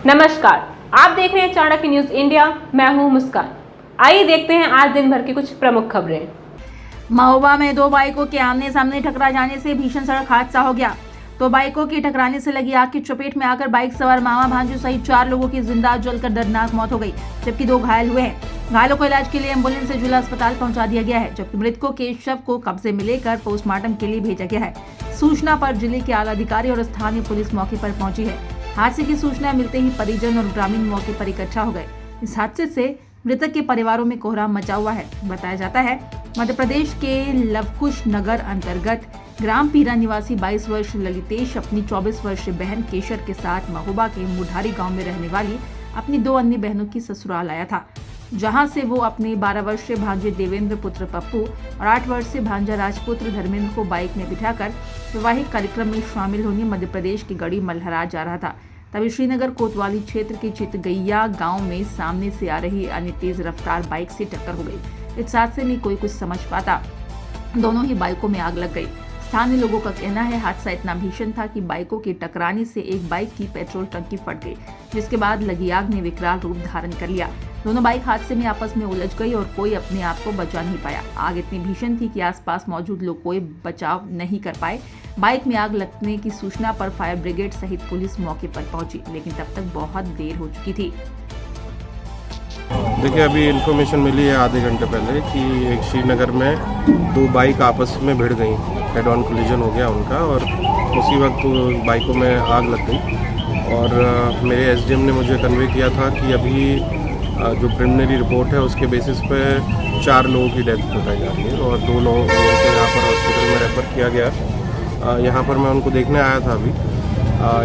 नमस्कार, आप देख रहे हैं चाणक्य न्यूज इंडिया। मैं हूं मुस्कान। आइए देखते हैं आज दिन भर की कुछ प्रमुख खबरें। महोबा में दो बाइकों के आमने सामने टकरा जाने से भीषण सड़क हादसा हो गया। दो बाइकों की टकराने से लगी आग की चपेट में आकर बाइक सवार मामा भांजू सहित 4 लोगों की जिंदा जलकर दर्दनाक मौत हो गई, जबकि 2 घायल हुए हैं। घायलों को इलाज के लिए एम्बुलेंस से जिला अस्पताल पहुंचा दिया गया है, जबकि मृतकों के शव को कब्जे में लेकर पोस्टमार्टम के लिए भेजा गया है। सूचना पर जिले के आला अधिकारी और स्थानीय पुलिस मौके पर पहुंची है। हादसे की सूचना मिलते ही परिजन और ग्रामीण मौके पर इकट्ठा हो गए। इस हादसे से मृतक के परिवारों में कोहराम मचा हुआ है। बताया जाता है मध्य प्रदेश के लवकुश नगर अंतर्गत ग्राम पीरा निवासी 22 वर्षीय ललितेश अपनी 24 वर्षीय बहन केशर के साथ महोबा के मुढारी गांव में रहने वाली अपनी 2 अन्य बहनों की ससुराल आया था, जहां से वो अपने 12 वर्षीय भांजे देवेंद्र पुत्र पप्पू और 8 वर्षीय भांजा राजपुत्र धर्मेंद्र को बाइक में बिठाकर वैवाहिक कार्यक्रम में शामिल होने मध्य प्रदेश के गढ़ी मल्हरा जा रहा था। तभी श्रीनगर कोतवाली क्षेत्र के चितगैया गांव में सामने से आ रही अन्य तेज रफ्तार बाइक से टक्कर हो गई। इस हादसे में कोई कुछ समझ पाता, दोनों ही बाइकों में आग लग गई। स्थानीय लोगों का कहना है हादसा इतना भीषण था कि बाइकों के टकराने से एक बाइक की पेट्रोल टंकी फट गई, जिसके बाद लगी आग ने विकराल रूप धारण कर लिया। दोनों बाइक हादसे में आपस में उलझ गई और कोई अपने आप को बचा नहीं पाया। आग इतनी भीषण थी कि आसपास मौजूद लोग कोई बचाव नहीं कर पाए। बाइक में आग लगने की सूचना पर फायर ब्रिगेड सहित पुलिस मौके पर पहुंची, लेकिन तब तक बहुत देर हो चुकी थी। देखिए, अभी इन्फॉर्मेशन मिली है आधे घंटे पहले कि एक श्रीनगर में 2 बाइक आपस में भिड़ गई, हेड ऑन कोलिजन हो गया उनका और उसी वक्त बाइकों में आग लग गई। और मेरे एसडीएम ने मुझे कन्वे किया था कि अभी जो प्रिलिमिनरी रिपोर्ट है उसके बेसिस पे 4 लोगों की डेथ बताई जा रही है और 2 लोगों को यहाँ पर हॉस्पिटल में रेफ़र किया गया। यहाँ पर मैं उनको देखने आया था अभी।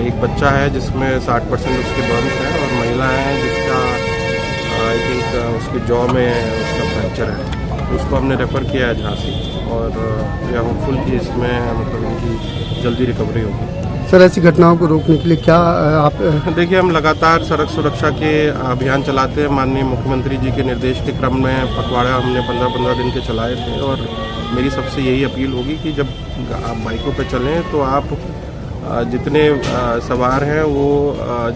एक बच्चा है जिसमें 60% उसके बर्न्स हैं और महिला है जिसका आई थिंक उसके जॉ में उसका फ्रैक्चर है। उसको हमने रेफ़र किया है झांसी और वी आर होपफुल कि इसमें मतलब उनकी जल्दी रिकवरी होगी। सर, ऐसी घटनाओं को रोकने के लिए क्या आप देखिए, हम लगातार सड़क सुरक्षा के अभियान चलाते हैं। माननीय मुख्यमंत्री जी के निर्देश के क्रम में पखवाड़ा हमने 15-15 दिन के चलाए थे और मेरी सबसे यही अपील होगी कि जब आप बाइकों पर चलें तो आप जितने सवार हैं वो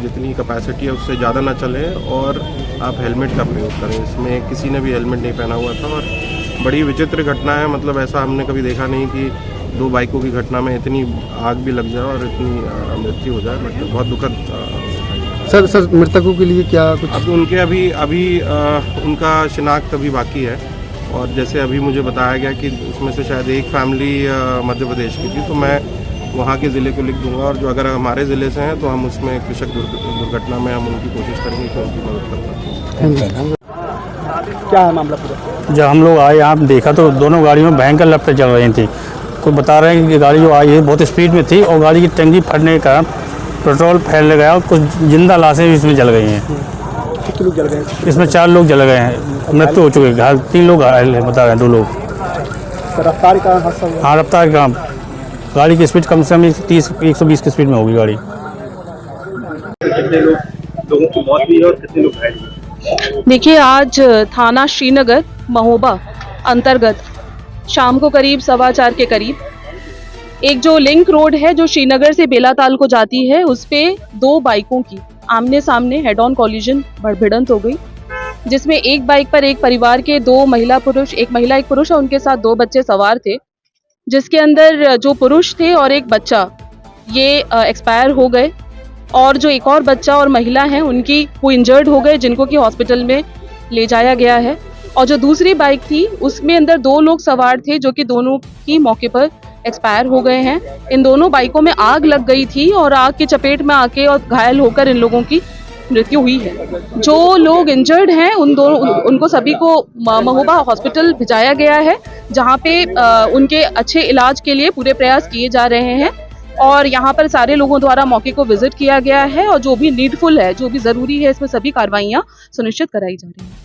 जितनी कैपेसिटी है उससे ज़्यादा ना चलें और आप हेलमेट का प्रयोग करें। इसमें किसी ने भी हेलमेट नहीं पहना हुआ था और बड़ी विचित्र घटना है। मतलब ऐसा हमने कभी देखा नहीं कि 2 बाइकों की घटना में इतनी आग भी लग जाए और इतनी मृत्यु हो जाए। मतलब बहुत दुखद। सर मृतकों के लिए क्या कुछ अब उनके अभी उनका शिनाख्त अभी बाकी है और जैसे अभी मुझे बताया गया कि उसमें से शायद एक फैमिली मध्य प्रदेश की थी, तो मैं वहाँ के ज़िले को लिख दूंगा और जो अगर हमारे ज़िले से हैं तो हम उसमें कृषक दुर्घटना में हम उनकी कोशिश करेंगे कि उनकी मदद कर पाएँ। क्या है मामला पूरा? जब हम लोग आए यहाँ देखा तो दोनों गाड़ियों में भयंकर लपटें चल रही थी। कोई बता रहे हैं कि गाड़ी जो आई है बहुत स्पीड में थी और गाड़ी की टंकी फटने के कारण पेट्रोल फैल गया और कुछ जिंदा लाशें भी इसमें जल गई हैं। कितने लोग जल गए? इसमें 4 लोग जल गए हैं, मृत्यु हो चुकी है। 3 लोग घायल हैं, बता रहे हैं 2 लोग। रफ्तार का हादसा हुआ? हाँ, रफ्तार का। गाड़ी की स्पीड कम से कम 30-120 की स्पीड में होगी गाड़ी। कितने लोगों की मौत हुई और कितने लोग घायल हुए? देखिए, आज थाना श्रीनगर महोबा अंतर्गत शाम को करीब 4:15 के करीब एक जो लिंक रोड है जो श्रीनगर से बेलाताल को जाती है, उस पे 2 बाइकों की आमने सामने हेड ऑन कॉलिजन भिड़ंत हो गई, जिसमें एक बाइक पर एक परिवार के 2 महिला पुरुष, एक महिला एक पुरुष और उनके साथ 2 बच्चे सवार थे, जिसके अंदर जो पुरुष थे और एक बच्चा ये एक्सपायर हो गए और जो एक और बच्चा और महिला हैं उनकी वो इंजर्ड हो गए, जिनको कि हॉस्पिटल में ले जाया गया है। और जो दूसरी बाइक थी उसमें अंदर 2 लोग सवार थे जो कि दोनों की मौके पर एक्सपायर हो गए हैं। इन दोनों बाइकों में आग लग गई थी और आग की चपेट में आके और घायल होकर इन लोगों की मृत्यु हुई है। जो लोग इंजर्ड हैं उनको सभी को महोबा हॉस्पिटल भिजाया गया है, जहां पे उनके अच्छे इलाज के लिए पूरे प्रयास किए जा रहे हैं और यहाँ पर सारे लोगों द्वारा मौके को विजिट किया गया है और जो भी नीडफुल है, जो भी जरूरी है, इसमें सभी कार्रवाइयाँ सुनिश्चित कराई जा रही हैं।